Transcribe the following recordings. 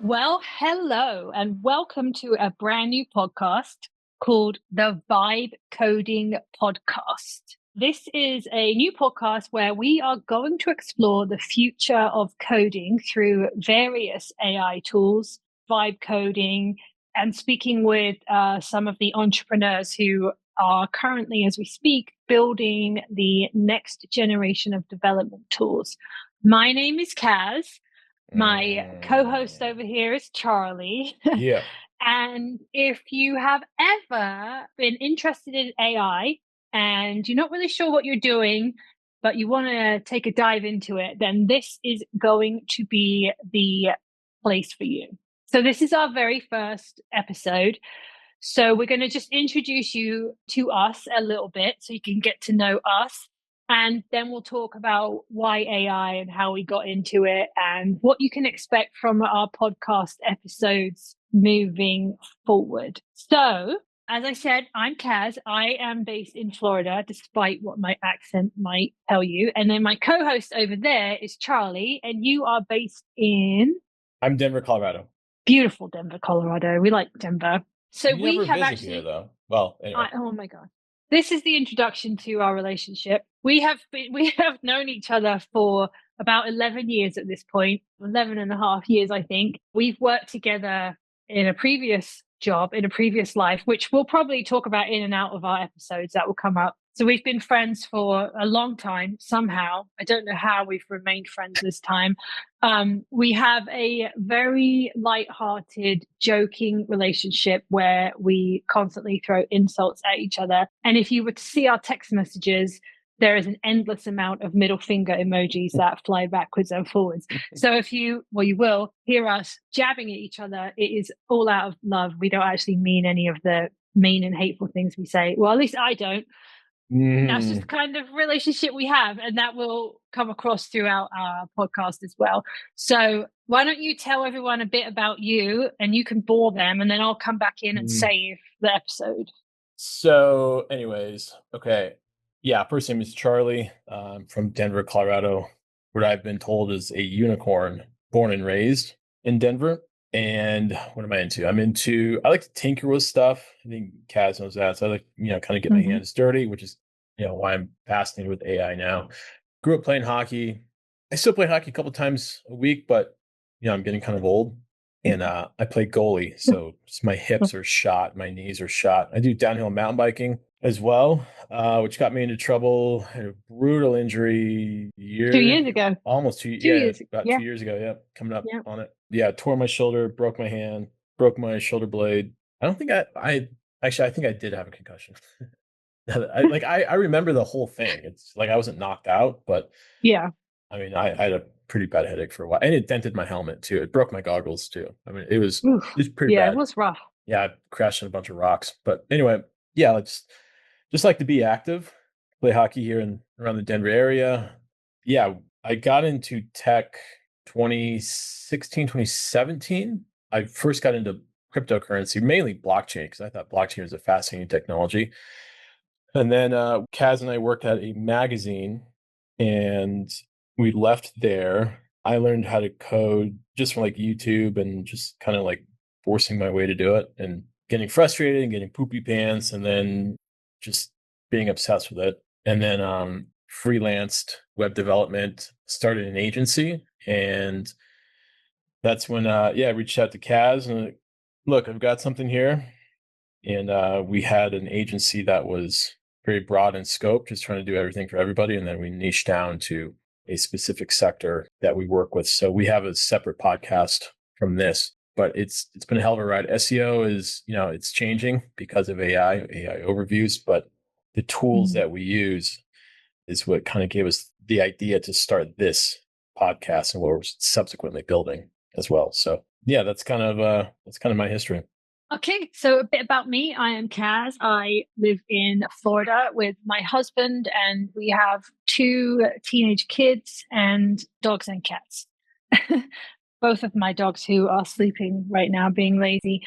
Well, hello, and welcome to a brand new podcast called the Vibe Coding Podcast. This is a new podcast where we are going to explore the future of coding through various AI tools, vibe coding, and speaking with some of the entrepreneurs who are currently, as we speak, building the next generation of development tools. My name is Kaz. My co-host over here is Charlie. Yeah. And if you have ever been interested in AI and you're not really sure what you're doing, but you want to take a dive into it, then this is going to be the place for you. So this is our very first episode. So we're going to just introduce you to us a little bit so you can get to know us. And then we'll talk about why AI and how we got into it and what you can expect from our podcast episodes moving forward. So, as I said, I'm Kaz. I am based in Florida, despite what my accent might tell you. And then my co host over there is Charlie, and you are based in I'm Denver, Colorado. beautiful Denver, Colorado. We like Denver. So You we never have visit here, actually though. Well, anyway. oh my God. This is the introduction to our relationship. We have known each other for about 11 years at this point, 11 and a half years, I think. We've worked together in a previous job, in a previous life, which we'll probably talk about in and out of our episodes that will come up. So we've been friends for a long time, somehow. I don't know how we've remained friends this time. We have a very light-hearted, joking relationship where we constantly throw insults at each other. And if you were to see our text messages, there is an endless amount of middle finger emojis that fly backwards and forwards. So if you will hear us jabbing at each other, it is all out of love. We don't actually mean any of the mean and hateful things we say. Well, at least I don't. That's just the kind of relationship we have, and that will come across throughout our podcast as well. So why don't you tell everyone a bit about you, and you can bore them, and then I'll come back in and save the episode. So, anyways, okay. Yeah, first name is Charlie. From Denver, Colorado, what I've been told is a unicorn, born and raised in Denver. And what am I into? I like to tinker with stuff. I think Kaz knows that. So I like, kind of get my hands dirty, which is, why I'm fascinated with AI now. Grew up playing hockey. I still play hockey a couple times a week, but I'm getting kind of old. And I play goalie, so just my hips are shot, my knees are shot. I do downhill mountain biking as well, which got me into trouble. I had a brutal injury 2 years ago. almost Two years. about Yeah. 2 years ago. Yeah, coming up Yeah. on it. Yeah, tore my shoulder, broke my hand, broke my shoulder blade. I don't think I actually, I think I did have a concussion. I remember the whole thing. It's like I wasn't knocked out, but Yeah. I had a pretty bad headache for a while, and it dented my helmet too. It broke my goggles too. Oof. It was pretty Yeah, it bad. was rough. Yeah, I crashed in a bunch of rocks. But anyway, yeah, it's just like to be active, play hockey here in around the Denver area. Yeah, I got into tech 2016, 2017. I first got into cryptocurrency, mainly blockchain, because I thought blockchain was a fascinating technology. And then Kaz and I worked at a magazine, and we left there. I learned how to code just from like YouTube and just kind of like forcing my way to do it and getting frustrated and getting poopy pants and then just being obsessed with it. And then freelanced web development, started an agency. And that's when, I reached out to Kaz and look, I've got something here. And we had an agency that was very broad in scope, just trying to do everything for everybody. And then we niche down to a specific sector that we work with. So we have a separate podcast from this, but it's been a hell of a ride. SEO is, it's changing because of AI overviews, but the tools that we use is what kind of gave us the idea to start this podcast and what we're subsequently building as well. So yeah, that's kind of my history. Okay, so a bit about me. I am Kaz. I live in Florida with my husband, and we have two teenage kids and dogs and cats. Both of my dogs who are sleeping right now, being lazy.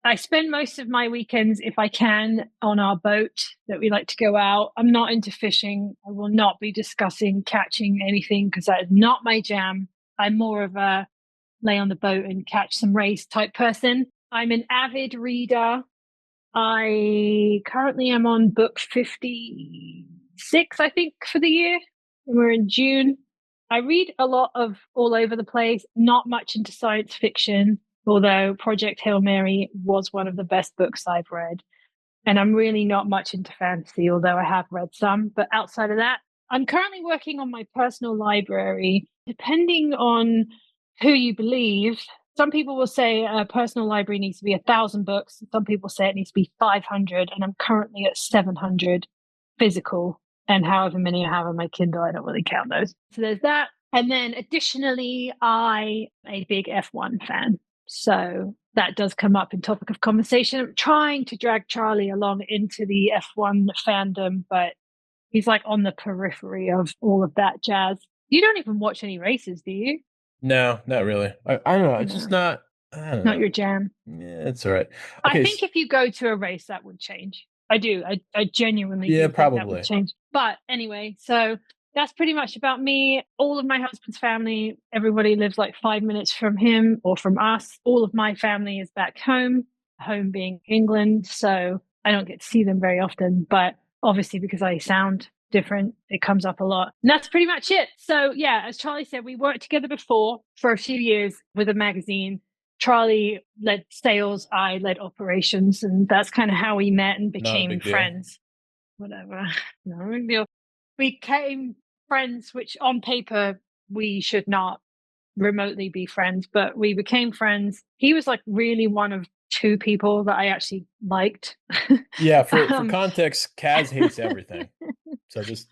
I spend most of my weekends, if I can, on our boat that we like to go out. I'm not into fishing. I will not be discussing catching anything because that is not my jam. I'm more of a lay on the boat and catch some race type person. I'm an avid reader. I currently am on book 56, I think, for the year. And we're in June. I read a lot of all over the place, not much into science fiction, although Project Hail Mary was one of the best books I've read. And I'm really not much into fantasy, although I have read some. But outside of that, I'm currently working on my personal library. Depending on who you believe, some people will say a personal library needs to be 1,000 books. Some people say it needs to be 500. And I'm currently at 700 physical. And however many I have on my Kindle, I don't really count those. So there's that. And then additionally, I am a big F1 fan. So that does come up in topic of conversation. I'm trying to drag Charlie along into the F1 fandom, but he's like on the periphery of all of that jazz. You don't even watch any races, do you? No, not really. I don't know. It's just No, not. I don't not know. your jam. Yeah, it's all right. I Okay. think if you go to a race, that would change. I do. I genuinely Yeah, do think that would probably. change. But anyway, so that's pretty much about me. All of my husband's family, everybody lives like 5 minutes from him or from us. All of my family is back home, home being England. So I don't get to see them very often. But obviously, because I sound different, it comes up a lot. And that's pretty much it. So, yeah, as Charlie said, we worked together before for a few years with a magazine. Charlie led sales, I led operations, and that's kind of how we met and Not a became big deal. friends. Whatever. No big deal. We became friends, which on paper we should not remotely be friends, but we became friends. He was like really one of two people that I actually liked. Yeah, for um, context, Kaz hates everything. So just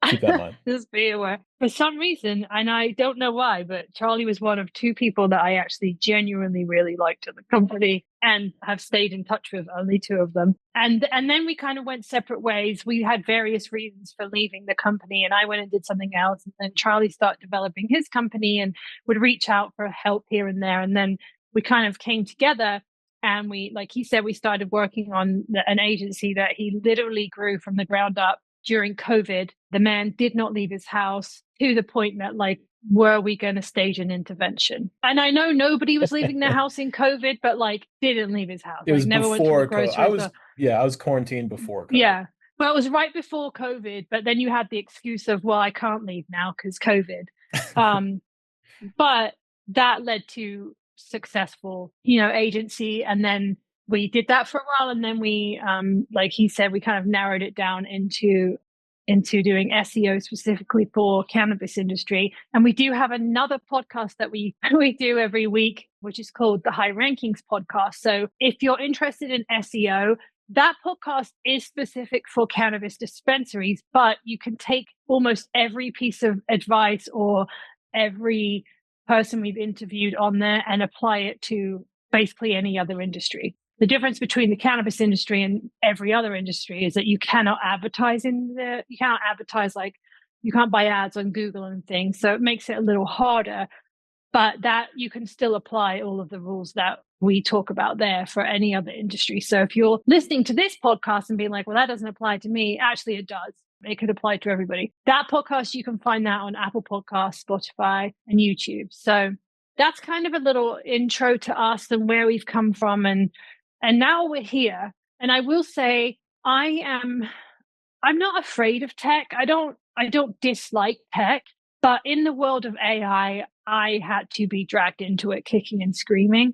keep that in mind. Just be aware. For some reason, and I don't know why, but Charlie was one of two people that I actually genuinely really liked at the company and have stayed in touch with, only two of them. And then we kind of went separate ways. We had various reasons for leaving the company, and I went and did something else. And then Charlie started developing his company and would reach out for help here and there. And then we kind of came together, and we, like he said, we started working on an agency that he literally grew from the ground up during COVID. The man did not leave his house, to the point that, like, were we going to stage an intervention? And I know nobody was leaving their house in COVID, but like didn't leave his house, It like was never went to the before COVID. grocery store. I was quarantined before COVID. Yeah. Well, it was right before COVID, but then you had the excuse of, well, I can't leave now because COVID. Um, but that led to successful, agency. And then we did that for a while. And then we, like he said, we kind of narrowed it down into doing SEO specifically for cannabis industry. And we do have another podcast that we we do every week, which is called the High Rankings Podcast. So if you're interested in SEO, that podcast is specific for cannabis dispensaries, but you can take almost every piece of advice or every person we've interviewed on there and apply it to basically any other industry. The difference between the cannabis industry and every other industry is that you cannot advertise you can't advertise, like, you can't buy ads on Google and things. So it makes it a little harder, but that you can still apply all of the rules that we talk about there for any other industry. So if you're listening to this podcast and being like, well, that doesn't apply to me, actually it does. It could apply to everybody. That podcast, you can find that on Apple Podcasts, Spotify, and YouTube. So that's kind of a little intro to us and where we've come from. And now we're here. And I will say, I'm not afraid of tech. I don't dislike tech, but in the world of AI, I had to be dragged into it kicking and screaming.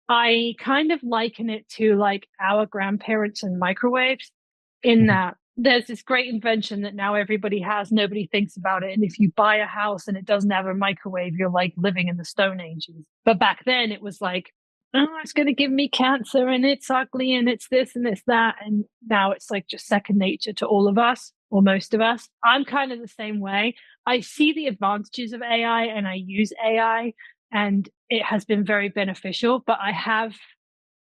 I kind of liken it to like our grandparents and microwaves, in that there's this great invention that now everybody has, nobody thinks about it. And if you buy a house and it doesn't have a microwave, you're like living in the Stone Ages. But back then it was like, oh, it's going to give me cancer and it's ugly and it's this and it's that. And now it's like just second nature to all of us, or most of us. I'm kind of the same way. I see the advantages of AI and I use AI, and it has been very beneficial, but I have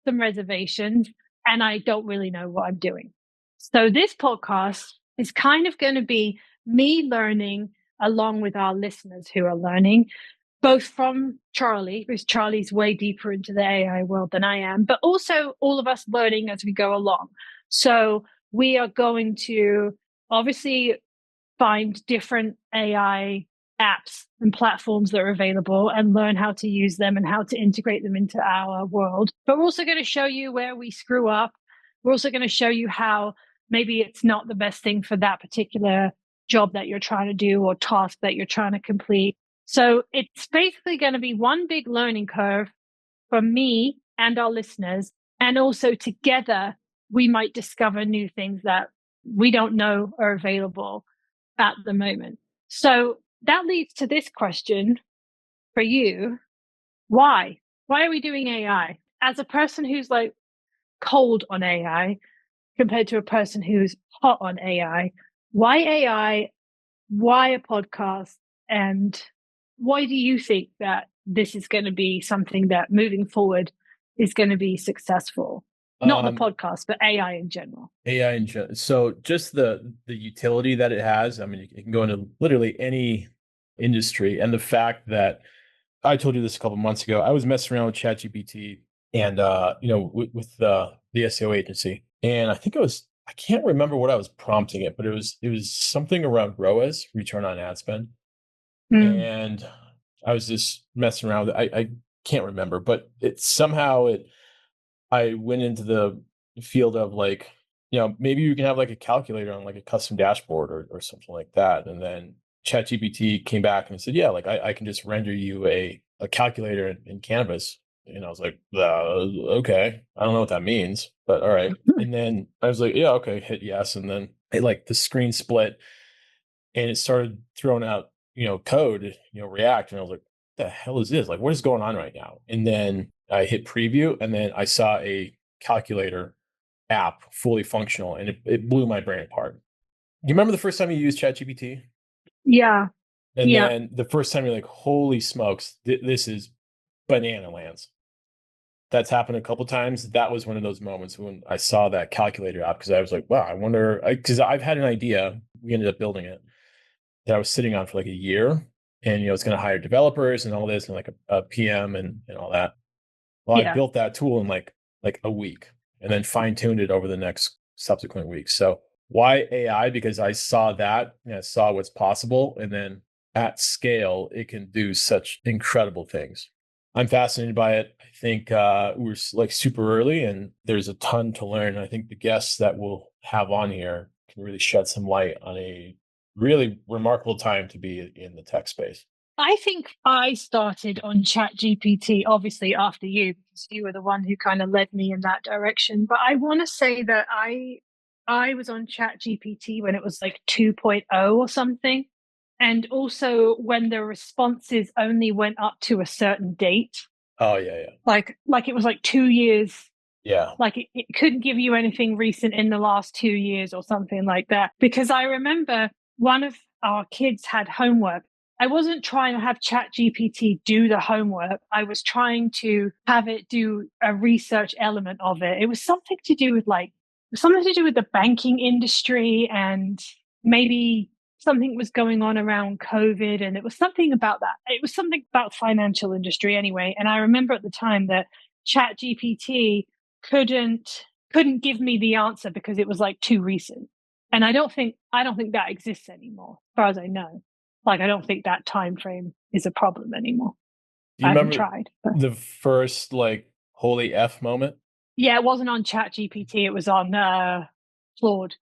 some reservations and I don't really know what I'm doing. So this podcast is kind of going to be me learning along with our listeners who are learning, both from Charlie, because Charlie's way deeper into the AI world than I am, but also all of us learning as we go along. So we are going to obviously find different AI apps and platforms that are available and learn how to use them and how to integrate them into our world. But we're also going to show you where we screw up. We're also going to show you how maybe it's not the best thing for that particular job that you're trying to do or task that you're trying to complete. So it's basically going to be one big learning curve for me and our listeners. And also together, we might discover new things that we don't know are available at the moment. So that leads to this question for you. Why? Why are we doing AI? As a person who's like cold on AI compared to a person who's hot on AI, why AI? Why a podcast? And why do you think that this is going to be something that moving forward is going to be successful? Not the Um, podcast, but AI in general. AI in general. So just the utility that it has. I mean, you can go into literally any industry, and the fact that I told you this a couple months ago, I was messing around with ChatGPT and with the SEO agency, and I can't remember what I was prompting it, but it was something around ROAS, return on ad spend, Mm. and I was just messing around with it. I can't remember, but it I went into the field of like, maybe you can have like a calculator on like a custom dashboard or something like that. And then ChatGPT came back and said, yeah, like I can just render you a calculator in Canvas. And I was like, okay, I don't know what that means, but all right. And then I was like, yeah, okay, hit yes. And then like the screen split and it started throwing out, code, React. And I was like, what the hell is this? Like, what is going on right now? And then I hit preview and then I saw a calculator app fully functional and it blew my brain apart. You remember the first time you used ChatGPT? Yeah. And Yeah. then the first time you're like, holy smokes, this is banana lands. That's happened a couple times. That was one of those moments when I saw that calculator app because I was like, wow, I wonder, because I've had an idea. We ended up building it that I was sitting on for like a year. And, it's going to hire developers and all this and like a PM and all that. Well, I Yeah. built that tool in like a week and then fine tuned it over the next subsequent weeks. So why AI? Because I saw that and I saw what's possible. And then at scale, it can do such incredible things. I'm fascinated by it. I think we're like super early and there's a ton to learn. I think the guests that we'll have on here can really shed some light on a really remarkable time to be in the tech space. I think I started on ChatGPT, obviously after you, because you were the one who kind of led me in that direction. But I want to say that I was on ChatGPT when it was like 2.0 or something. And also when the responses only went up to a certain date. Oh yeah, yeah. Like it was like 2 years, Yeah. like it couldn't give you anything recent in the last 2 years or something like that. Because I remember one of our kids had homework. I wasn't trying to have Chat GPT do the homework. I was trying to have it do a research element of it. It was something to do with the banking industry, and maybe something was going on around COVID, and it was something about that. It was something about financial industry anyway. And I remember at the time that Chat GPT couldn't give me the answer because it was like too recent. And I don't think that exists anymore, as far as I know. Like I don't think that time frame is a problem anymore. Do you I haven't remember tried. But the first like holy F moment? yeah, it wasn't on Chat GPT, it was on Claude.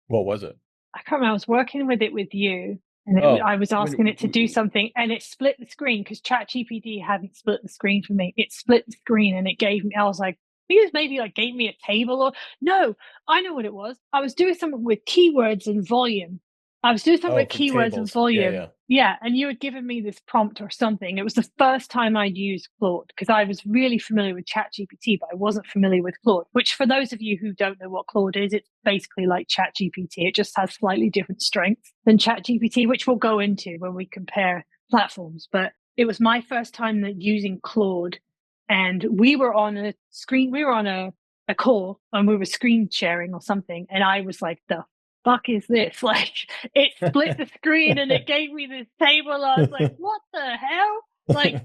What was it? I can't remember. I was working with it with you, and Oh, I was asking it to do something, and it split the screen because ChatGPT hadn't split the screen for me. It split the screen, and it gave me. I was like, I think it maybe like gave me a table or no. I know what it was. I was doing something with keywords and volume. I was doing something oh, with for keywords and tables. Yeah, volume. yeah. Yeah, and you had given me this prompt or something. It was the first time I'd used Claude because I was really familiar with ChatGPT, but I wasn't familiar with Claude. Which, for those of you who don't know what Claude is, it's basically like ChatGPT. It just has slightly different strengths than ChatGPT, which we'll go into when we compare platforms. But it was my first time using Claude, and we were on a screen. We were on a call and we were screen sharing or something, and I was like, the fuck is this? Like, it split the screen and it gave me this table. I was like, what the hell? Like,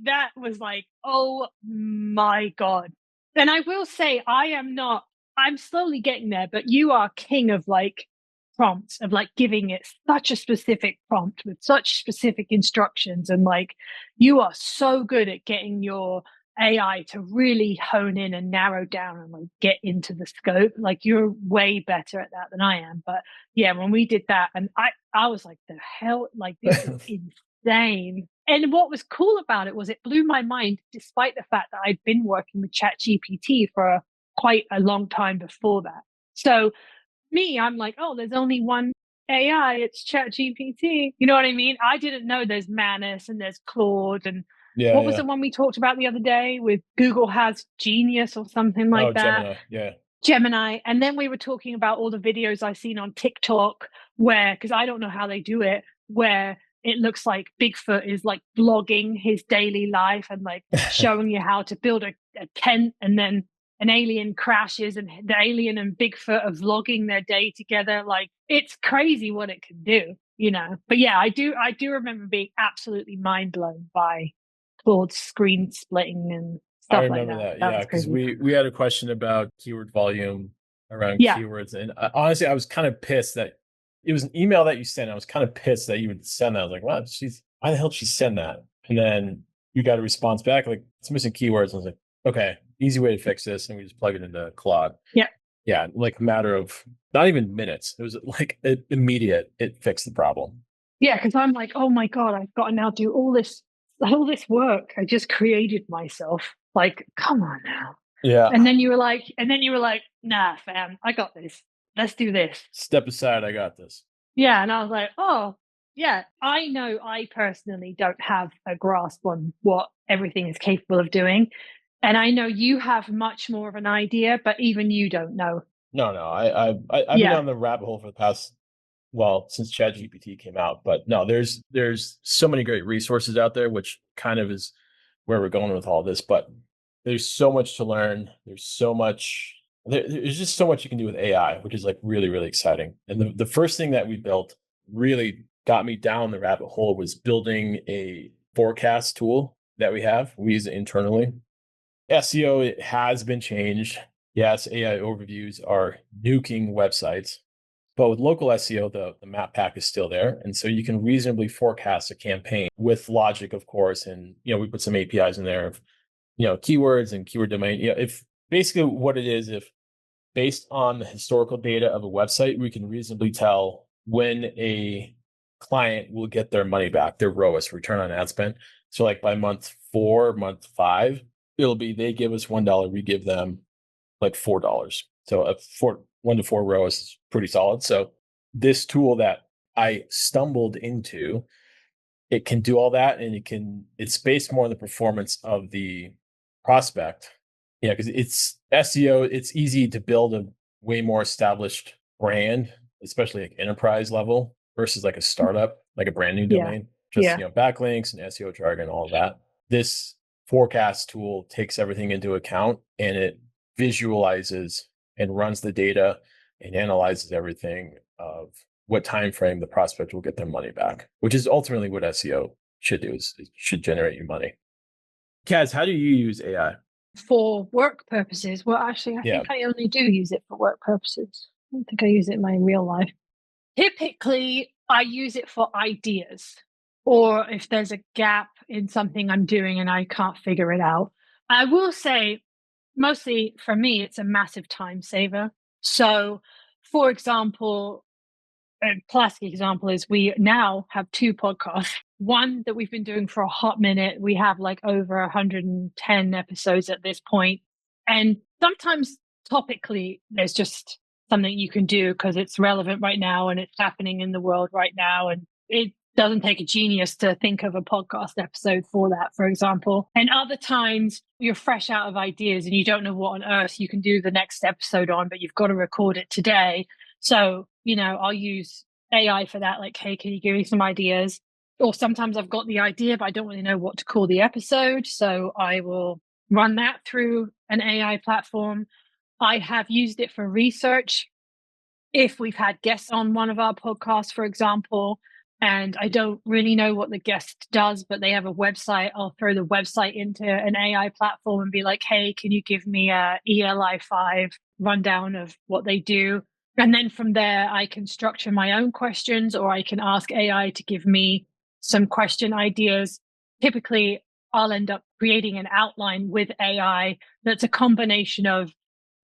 that was like, oh my God. And I will say, I'm slowly getting there, but you are king of like prompts of like giving it such a specific prompt with such specific instructions. And like, you are so good at getting your AI to really hone in and narrow down and like get into the scope. Like you're way better at that than I am. But yeah, when we did that, and I was like, the hell, like this is insane. And what was cool about it was it blew my mind, despite the fact that I'd been working with ChatGPT for quite a long time before that. So me, I'm like, oh, there's only one AI, it's ChatGPT. You know what I mean? I didn't know there's Manus and there's Claude and Yeah, what was yeah. the one we talked about the other day with Google has Genius or something Oh, like that? Gemini. Yeah. Gemini. And then we were talking about all the videos I've seen on TikTok where, because I don't know how they do it, where it looks like Bigfoot is like vlogging his daily life and like showing you how to build a tent, and then an alien crashes and the alien and Bigfoot are vlogging their day together. Like it's crazy what it can do, you know. But yeah, I do remember being absolutely mind blown by Claude's screen splitting and I stuff like remember that. that. That Yeah, was because crazy. we had a question about keyword volume around Yeah. keywords, and honestly, I was kind of pissed that it was an email that you sent. I was kind of pissed that you would send that. I was like, "Wow, she's why the hell did she send that?" And then you got a response back like, "It's missing keywords." I was like, "Okay, easy way to fix this," and we just plug it into Claude. Yeah. Yeah, like a matter of not even minutes. It was like immediate. It fixed the problem. Yeah, because I'm like, oh my God, I've got to now do all this work I just created myself. Like, come on now. Yeah. And then you were like, nah, fam, I got this. Let's do this. Step aside. I got this. Yeah. And I was like, oh, yeah, I know I personally don't have a grasp on what everything is capable of doing. And I know you have much more of an idea, but even you don't know. No, no. I've been Yeah. on the rabbit hole for the past well since ChatGPT came out, but no, there's so many great resources out there, which kind of is where we're going with all this. But there's so much to learn. There's just so much you can do with AI, which is like really really exciting. And the first thing that we built really got me down the rabbit hole was building a forecast tool that we use it internally. SEO it has been changed. Yes, AI overviews are nuking websites, but with local SEO, the map pack is still there. And so you can reasonably forecast a campaign with logic, of course. And, we put some APIs in there of, keywords and keyword domain. If basically what it is, if based on the historical data of a website, we can reasonably tell when a client will get their money back, their ROAS, return on ad spend. So like by month 4, month 5, it'll be they give us $1, we give them like $4. So a 1 to 4 rows is pretty solid. So this tool that I stumbled into, it can do all that, and it's based more on the performance of the prospect. Yeah, because it's SEO, it's easy to build a way more established brand, especially like enterprise level versus like a startup, like a brand new Yeah. domain. Just Yeah. backlinks and SEO jargon, all of that. This forecast tool takes everything into account, and it visualizes and runs the data and analyzes everything of what time frame the prospect will get their money back, which is ultimately what SEO should do. Is it should generate you money. Kaz, how do you use AI? For work purposes, well, actually, I Yeah. think I only do use it for work purposes. I don't think I use it in my real life. Typically, I use it for ideas, or if there's a gap in something I'm doing and I can't figure it out. I will say, mostly for me, it's a massive time saver. So, for example, a classic example is we now have two podcasts. One that we've been doing for a hot minute. We have like over 110 episodes at this point. And sometimes topically, there's just something you can do because it's relevant right now and it's happening in the world right now. And it doesn't take a genius to think of a podcast episode for that, for example. And other times you're fresh out of ideas and you don't know what on earth you can do the next episode on, but you've got to record it today. So, I'll use AI for that. Like, hey, can you give me some ideas? Or sometimes I've got the idea, but I don't really know what to call the episode. So I will run that through an AI platform. I have used it for research. If we've had guests on one of our podcasts, for example, and I don't really know what the guest does, but they have a website, I'll throw the website into an AI platform and be like, hey, can you give me a ELI 5 rundown of what they do? And then from there, I can structure my own questions, or I can ask AI to give me some question ideas. Typically, I'll end up creating an outline with AI that's a combination of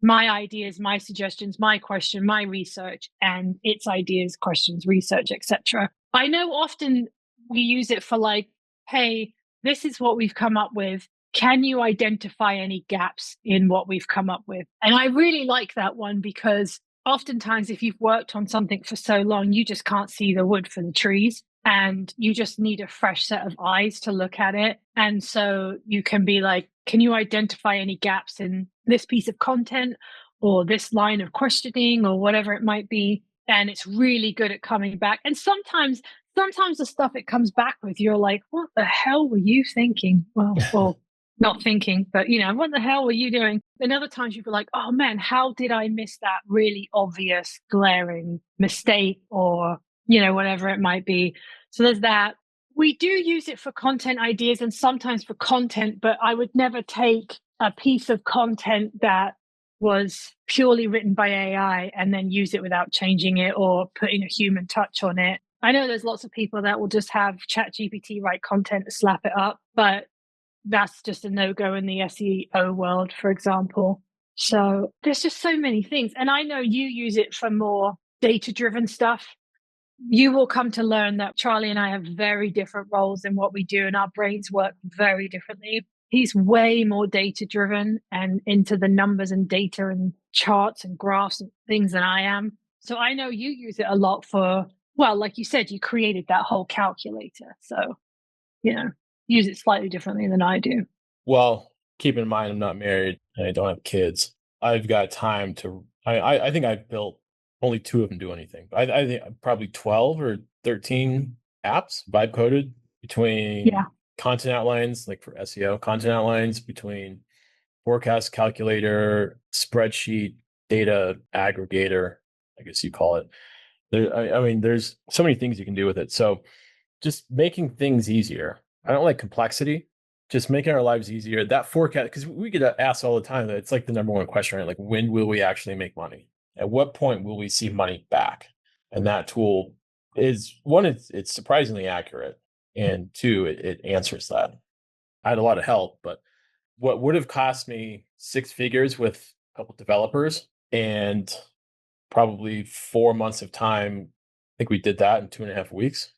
my ideas, my suggestions, my question, my research, and its ideas, questions, research, etc. I know often we use it for like, hey, this is what we've come up with. Can you identify any gaps in what we've come up with? And I really like that one because oftentimes, if you've worked on something for so long, you just can't see the wood for the trees. And you just need a fresh set of eyes to look at it. And so you can be like, can you identify any gaps in this piece of content or this line of questioning or whatever it might be? And it's really good at coming back. And sometimes the stuff it comes back with, you're like, what the hell were you thinking? Well, not thinking, but what the hell were you doing? And other times you'd be like, oh man, how did I miss that really obvious, glaring mistake or, whatever it might be. So there's that. We do use it for content ideas and sometimes for content, but I would never take a piece of content that was purely written by AI and then use it without changing it or putting a human touch on it. I know there's lots of people that will just have ChatGPT write content to slap it up, but that's just a no-go in the SEO world, for example. So there's just so many things. And I know you use it for more data-driven stuff. You will come to learn that Charlie and I have very different roles in what we do, and our brains work very differently. He's way more data-driven and into the numbers and data and charts and graphs and things than I am. So I know you use it a lot for, well, like you said, you created that whole calculator. So use it slightly differently than I do. Well, keep in mind, I'm not married and I don't have kids. I've got time to. I think I've built only two of them do anything. I think probably 12 or 13 apps vibe coded Yeah. between content outlines, like for SEO, content outlines between forecast calculator, spreadsheet, data aggregator, I guess you call it. I mean, there's so many things you can do with it. So just making things easier. I don't like complexity. Just making our lives easier. That forecast, because we get asked all the time that it's like the number one question, right? Like, when will we actually make money? At what point will we see money back? And that tool is one, it's surprisingly accurate. And two, it answers that. I had a lot of help, but what would have cost me six figures with a couple developers and probably 4 months of time, I think we did that in 2.5 weeks.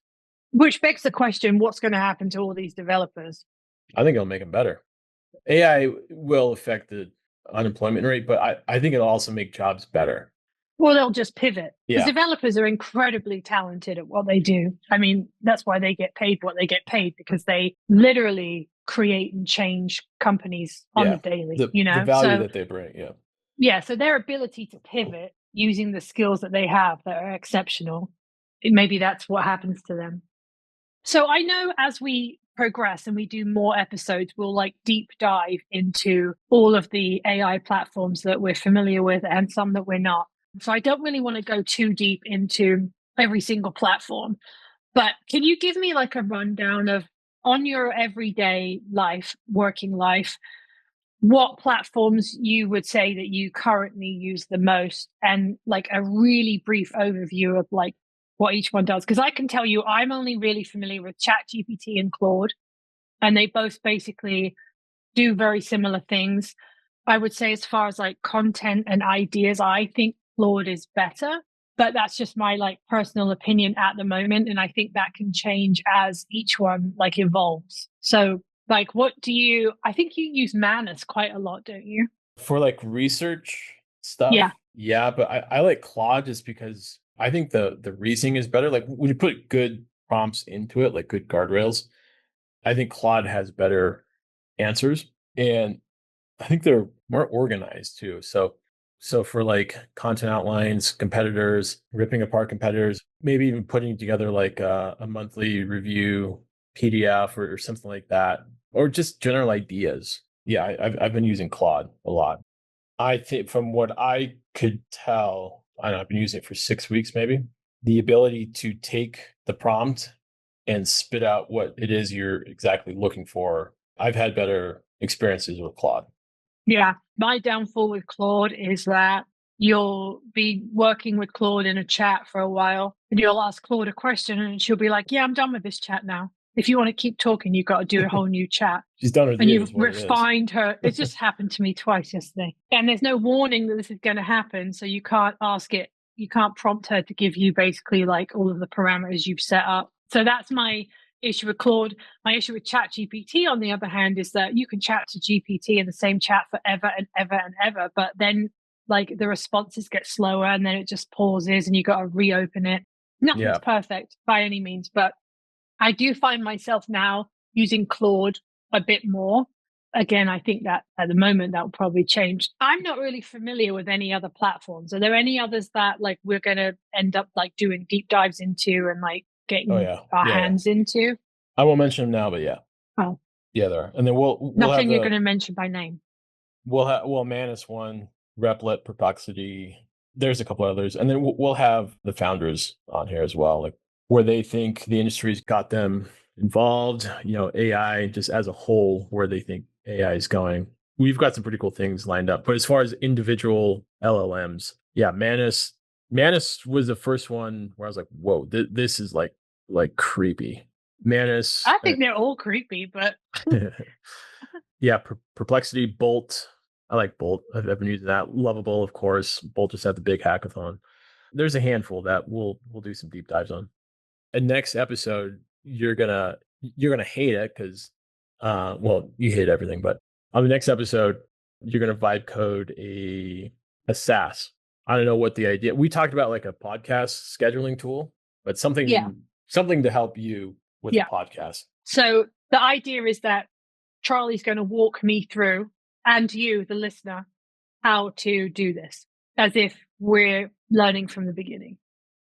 Which begs the question, what's going to happen to all these developers? I think it'll make them better. AI will affect the unemployment rate, but I think it'll also make jobs better. Well, they'll just pivot because Yeah. developers are incredibly talented at what they do. I mean, that's why they get paid what they get paid, because they literally create and change companies on the Yeah. daily, The value So, that they bring. Yeah. yeah, so their ability to pivot using the skills that they have that are exceptional, maybe that's what happens to them. So I know as we progress and we do more episodes, we'll like deep dive into all of the AI platforms that we're familiar with and some that we're not. So I don't really want to go too deep into every single platform, but can you give me like a rundown of on your everyday life, working life, what platforms you would say that you currently use the most and like a really brief overview of like what each one does? Because I can tell you I'm only really familiar with ChatGPT and Claude, and they both basically do very similar things. I would say as far as like content and ideas, I think Claude is better, but that's just my like personal opinion at the moment, and I think that can change as each one like evolves. So like what do you I think you use Manus quite a lot, don't you? For like research Yeah. stuff, yeah, but I like Claude just because I think the reasoning is better. Like when you put good prompts into it, like good guardrails, I think Claude has better answers. And I think they're more organized too. So for like content outlines, competitors, ripping apart competitors, maybe even putting together like a monthly review PDF or something like that, or just general ideas. Yeah, I've been using Claude a lot. I think from what I could tell, I don't know, I've been using it for 6 weeks maybe. The ability to take the prompt and spit out what it is you're exactly looking for. I've had better experiences with Claude. Yeah. My downfall with Claude is that you'll be working with Claude in a chat for a while and you'll ask Claude a question and she'll be like, yeah, I'm done with this chat now. If you want to keep talking, you've got to do a whole new chat. She's done her And deed, you've is what it is. refined her. It just happened to me twice yesterday. And there's no warning that this is going to happen. So you can't ask it. You can't prompt her to give you basically like all of the parameters you've set up. So that's my issue with Claude. My issue with ChatGPT, on the other hand, is that you can chat to GPT in the same chat forever and ever and ever. But then like the responses get slower and then it just pauses and you got to reopen it. Nothing's Yeah. perfect by any means, but I do find myself now using Claude a bit more. Again, I think that at the moment that will probably change. I'm not really familiar with any other platforms. Are there any others that like we're going to end up like doing deep dives into and like Oh getting yeah. our Yeah. Yeah. hands into? I won't mention them now, but yeah. Oh, Yeah, there are. And then we'll have nothing you're the going to mention by name. we'll Manus one, Replit, Perplexity. There's a couple others, and then we'll have the founders on here as well, like where they think the industry's got them involved. You know, AI just as a whole, where they think AI is going. We've got some pretty cool things lined up. But as far as individual LLMs, yeah, Manus was the first one where I was like, whoa, this is like creepy. Manus. I think they're all creepy, but Yeah, Perplexity, Bolt. I like Bolt. I've been using that. Lovable, of course. Bolt just had the big hackathon. There's a handful that we'll do some deep dives on. And next episode, you're gonna hate it because well, you hate everything, but on the next episode, you're gonna vibe code a SaaS. I don't know what the idea. We talked about like a podcast scheduling tool, but yeah, something to help you with a yeah. podcast. So the idea is that Charlie's going to walk me through, and you, the listener, how to do this as if we're learning from the beginning.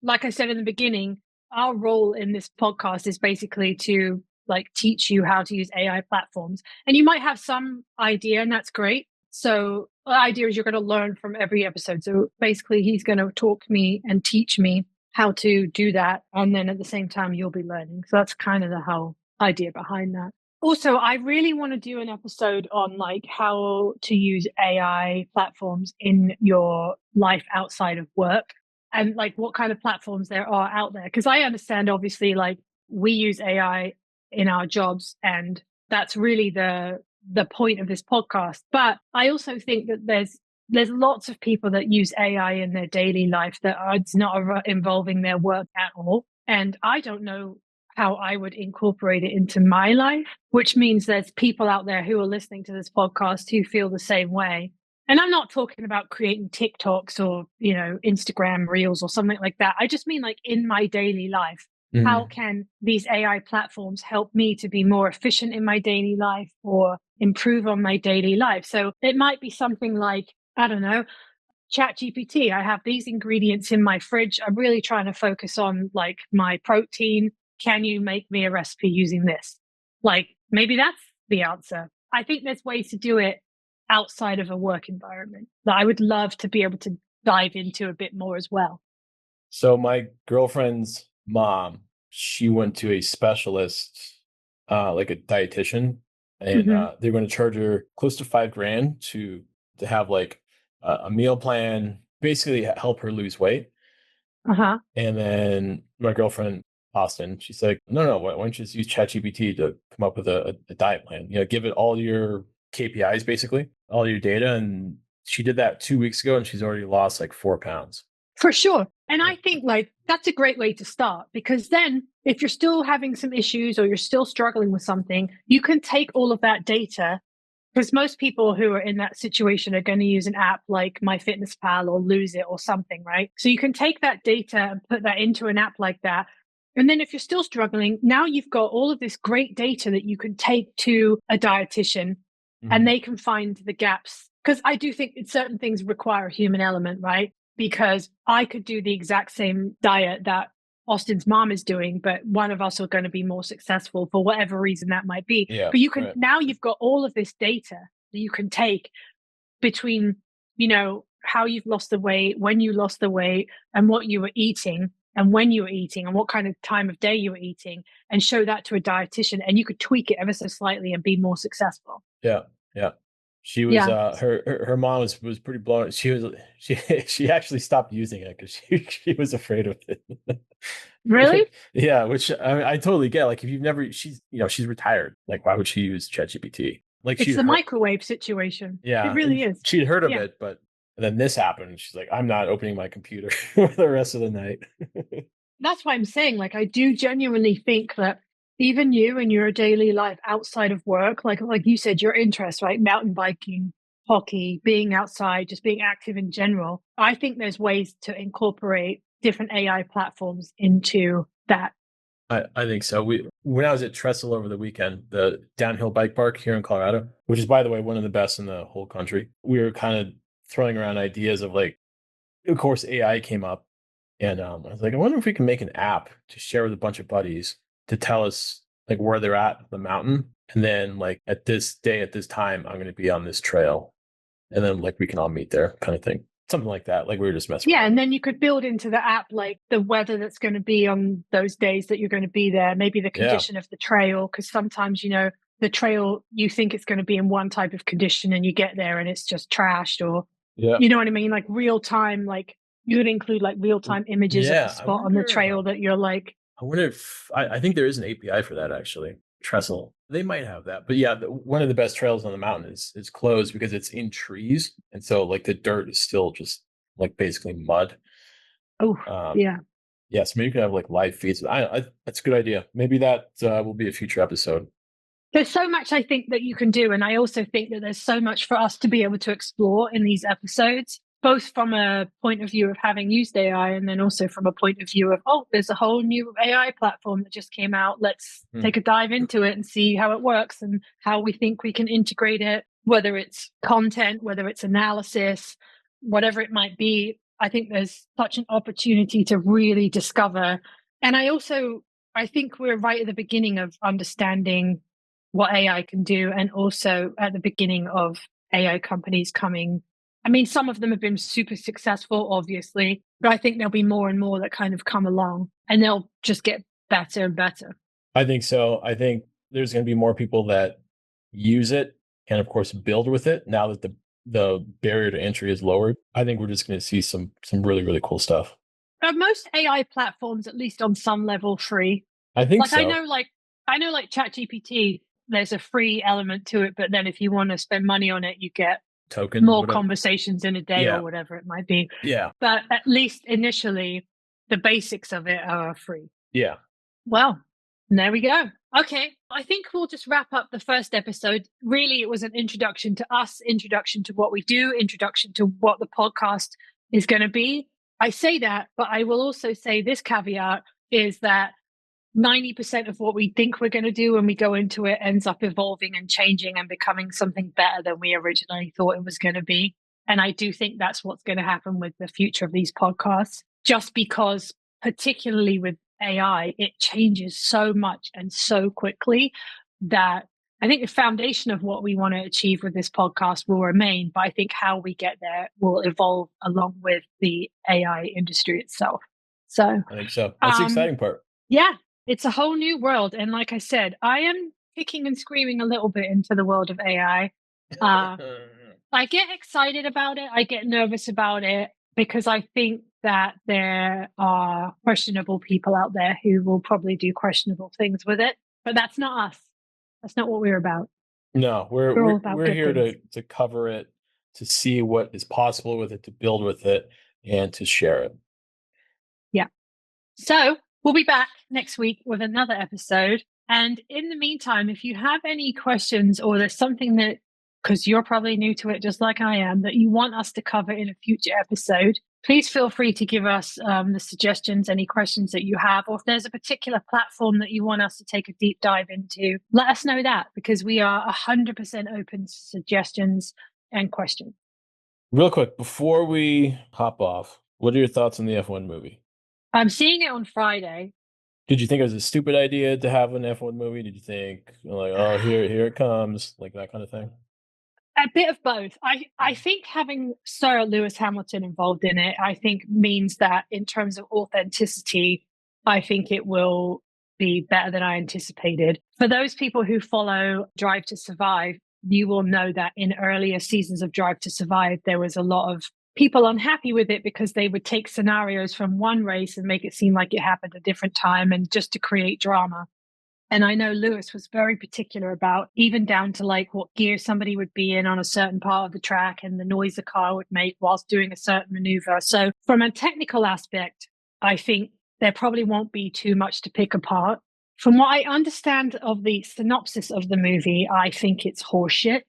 Like I said in the beginning, our role in this podcast is basically to like teach you how to use AI platforms. And you might have some idea, and that's great. So the idea is you're going to learn from every episode. So basically, he's going to talk me and teach me how to do that. And then at the same time, you'll be learning. So that's kind of the whole idea behind that. Also, I really want to do an episode on like how to use AI platforms in your life outside of work and like what kind of platforms there are out there. Because I understand, obviously, like we use AI in our jobs, and that's really the point of this podcast. But I also think that there's lots of people that use AI in their daily life that are it's not involving their work at all. And I don't know how I would incorporate it into my life, which means there's people out there who are listening to this podcast who feel the same way. And I'm not talking about creating TikToks or, Instagram reels or something like that. I just mean like in my daily life. How Mhm. can these AI platforms help me to be more efficient in my daily life or improve on my daily life? So it might be something like, I don't know, ChatGPT. I have these ingredients in my fridge. I'm really trying to focus on like my protein. Can you make me a recipe using this? Like maybe that's the answer. I think there's ways to do it outside of a work environment that I would love to be able to dive into a bit more as well. So my girlfriend's mom, she went to a specialist, like a dietitian, and Mm-hmm. they're going to charge her close to 5 grand to have like a meal plan, basically help her lose weight. Uh-huh. And then my girlfriend, Austin, she's like, no, why don't you just use ChatGPT to come up with a diet plan? You know, give it all your KPIs, basically, all your data. And she did that 2 weeks ago, and she's already lost like 4 pounds. For sure. And I think like that's a great way to start because then if you're still having some issues or you're still struggling with something, you can take all of that data because most people who are in that situation are going to use an app like MyFitnessPal or Lose It or something, right? So you can take that data and put that into an app like that. And then if you're still struggling, now you've got all of this great data that you can take to a dietitian and Mhm. they can find the gaps. Because I do think certain things require a human element, right? Because I could do the exact same diet that Austin's mom is doing, but one of us are going to be more successful for whatever reason that might be. Yeah, But you can right. now you've got all of this data that you can take between, how you've lost the weight, when you lost the weight, and what you were eating, and when you were eating, and what kind of time of day you were eating, and show that to a dietitian, and you could tweak it ever so slightly and be more successful. Yeah, yeah. She was Yeah. her mom was pretty blown. She she actually stopped using it because she was afraid of Really? it. Yeah, which I mean, I totally get. Like if you've never, she's retired. Like why would she use ChatGPT? Like It's she'd the heard, microwave situation. It yeah, and really is. she'd heard of Yeah. it, but then this happened. And she's like, I'm not opening my computer for the rest of the night. That's why I'm saying, like, I do genuinely think that even you in your daily life outside of work, like you said, your interests, right? Mountain biking, hockey, being outside, just being active in general. I think there's ways to incorporate different AI platforms into that. I think so. When I was at Trestle over the weekend, the downhill bike park here in Colorado, which is by the way one of the best in the whole country, we were kind of throwing around ideas of like, of course, AI came up, and I was like, I wonder if we can make an app to share with a bunch of buddies to tell us like where they're at the mountain, and then like at this day at this time, I'm going to be on this trail, and then like we can all meet there, kind of thing, something like that. Like we were just messing Yeah, around and with. then you could build into the app like the weather that's going to be on those days that you're going to be there, maybe the Yeah, condition of the trail, because sometimes, the trail you think it's going to be in one type of condition and you get there and it's just trashed, or yeah, you know what I mean? Like real time, like you would include like real time images of the yeah. I spot on the wonder. trail that you're like, I wonder if I think there is an API for that actually. Trestle. They might have that. But yeah, one of the best trails on the mountain is closed because it's in trees. And so like the dirt is still just like basically mud. oh, Um yeah. yeah, so maybe you can have like live feeds. That's a good idea. Maybe that will be a future episode. There's so much I think that you can do. And I also think that there's so much for us to be able to explore in these episodes, both from a point of view of having used AI and then also from a point of view of, oh, there's a whole new AI platform that just came out. Let's Hmm. take a dive into it and see how it works and how we think we can integrate it, whether it's content, whether it's analysis, whatever it might be. I think there's such an opportunity to really discover. And I think we're right at the beginning of understanding what AI can do, and also at the beginning of AI companies coming. I mean, some of them have been super successful, obviously, but I think there'll be more and more that kind of come along and they'll just get better and better. I think so. I think there's going to be more people that use it and of course build with it now that the barrier to entry is lowered. I think we're just going to see some really really cool stuff. Are most AI platforms, at least on some level, free? I think Like I so. know, like I know, like ChatGPT, there's a free element to it, but then if you want to spend money on it, you get Token, more whatever. conversations in a day or Yeah. whatever it might be. Yeah. But at least initially, the basics of it are free. Yeah. Well, there we go. Okay, I think we'll just wrap up the first episode. Really, it was an introduction to us, introduction to what we do, introduction to what the podcast is going to be. I say that, but I will also say this caveat is that 90% of what we think we're going to do when we go into it ends up evolving and changing and becoming something better than we originally thought it was going to be. And I do think that's what's going to happen with the future of these podcasts, just because, particularly with AI, it changes so much and so quickly that I think the foundation of what we want to achieve with this podcast will remain. But I think how we get there will evolve along with the AI industry itself. So, I think so. That's the um, exciting part. yeah, it's a whole new world. And like I said, I am kicking and screaming a little bit into the world of AI. Uh, I get excited about it. I get nervous about it because I think that there are questionable people out there who will probably do questionable things with it. But that's not us. That's not what we're about. No, we're We're all we're about we're good here things. to cover it, to see what is possible with it, to build with it, and to share it. Yeah. So we'll be back next week with another episode. And in the meantime, if you have any questions or there's something that, because you're probably new to it just like I am, that you want us to cover in a future episode, please feel free to give us the suggestions, any questions that you have, or if there's a particular platform that you want us to take a deep dive into, let us know that, because we are 100% open to suggestions and questions. Real quick, before we hop off, what are your thoughts on the F1 movie? I'm seeing it on Friday. Did you think it was a stupid idea to have an F1 movie? Did you think like, oh, here it comes, like that kind of thing? A bit of both. I think having Sir Lewis Hamilton involved in it, I think means that in terms of authenticity, I think it will be better than I anticipated. For those people who follow Drive to Survive, you will know that in earlier seasons of Drive to Survive, there was a lot of people unhappy with it because they would take scenarios from one race and make it seem like it happened a different time and just to create drama. And I know Lewis was very particular about even down to like what gear somebody would be in on a certain part of the track and the noise the car would make whilst doing a certain maneuver. So from a technical aspect, I think there probably won't be too much to pick apart. From what I understand of the synopsis of the movie, I think it's horseshit.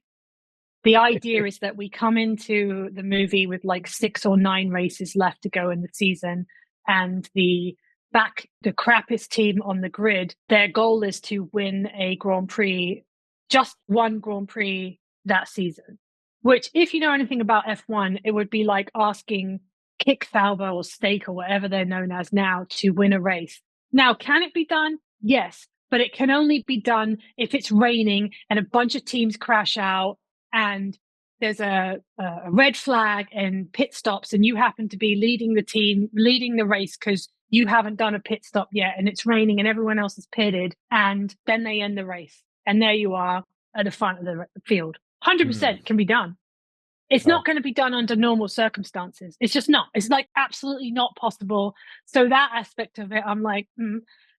The idea is that we come into the movie with like 6 or 9 races left to go in the season, and the crappiest team on the grid, their goal is to win a Grand Prix, just one Grand Prix that season. Which, if you know anything about F1, it would be like asking Kick Sauber or Stake or whatever they're known as now to win a race. Now, can it be done? Yes, but it can only be done if it's raining and a bunch of teams crash out and there's a red flag and pit stops, and you happen to be leading the race because you haven't done a pit stop yet, and it's raining and everyone else is pitted, and then they end the race. And there you are at the front of the field. 100% can be done. It's not going to be done under normal circumstances. It's just not. It's like absolutely not possible. So that aspect of it, I'm like,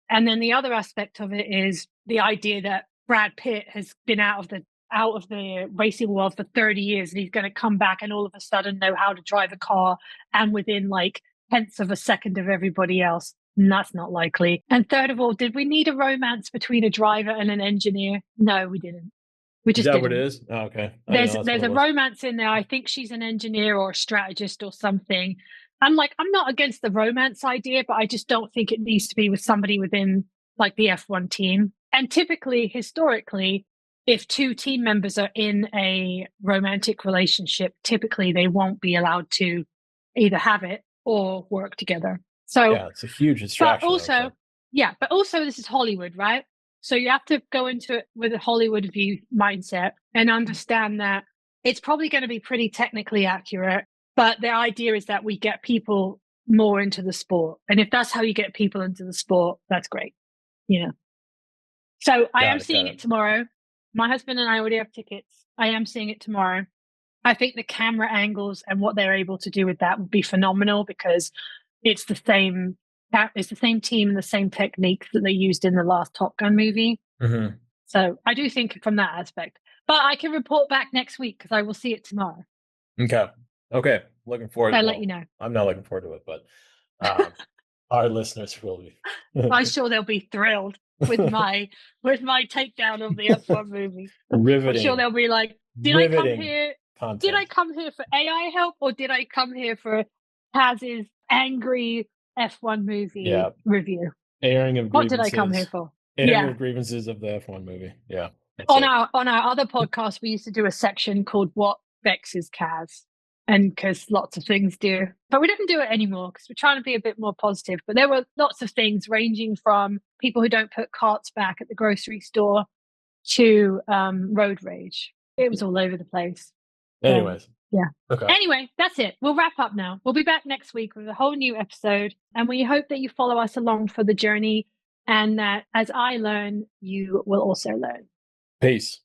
And then the other aspect of it is the idea that Brad Pitt has been out of the racing world for 30 years, and he's going to come back and all of a sudden know how to drive a car and within like tenths of a second of everybody else. And that's not likely. And third of all, did we need a romance between a driver and an engineer? No, we didn't. We just Is that didn't. what it is? Oh, okay. There's a romance in there. I think she's an engineer or a strategist or something. I'm not against the romance idea, but I just don't think it needs to be with somebody within like the F1 team. And typically, historically, if 2 team members are in a romantic relationship, typically they won't be allowed to either have it or work together. So yeah, it's a huge distraction. but also this is Hollywood, right? So you have to go into it with a Hollywood view mindset and understand that it's probably going to be pretty technically accurate, but the idea is that we get people more into the sport. And if that's how you get people into the sport, that's great. So I am seeing it tomorrow. My husband and I already have tickets. I am seeing it tomorrow. I think the camera angles and what they're able to do with that would be phenomenal because it's the same team and the same techniques that they used in the last Top Gun movie. Mm-hmm. So I do think from that aspect. But I can report back next week because I will see it tomorrow. Okay. Looking forward to it. I'll let you know. I'm not looking forward to it, but our listeners will be. I'm sure they'll be thrilled with my takedown of the F1 movie. Riveting. I'm sure they'll be like, did I come here for AI help, or did I come here for Taz's angry F1 movie review? Airing of grievances. What did I come here for? Airing of grievances of the F1 movie. Yeah. On our other podcast, we used to do a section called "What Vexes Kaz," and because lots of things do, but we didn't do it anymore because we're trying to be a bit more positive. But there were lots of things ranging from people who don't put carts back at the grocery store to road rage. It was all over the place. Anyways. Yeah. Okay. Anyway, that's it. We'll wrap up now. We'll be back next week with a whole new episode. And we hope that you follow us along for the journey and that as I learn, you will also learn. Peace.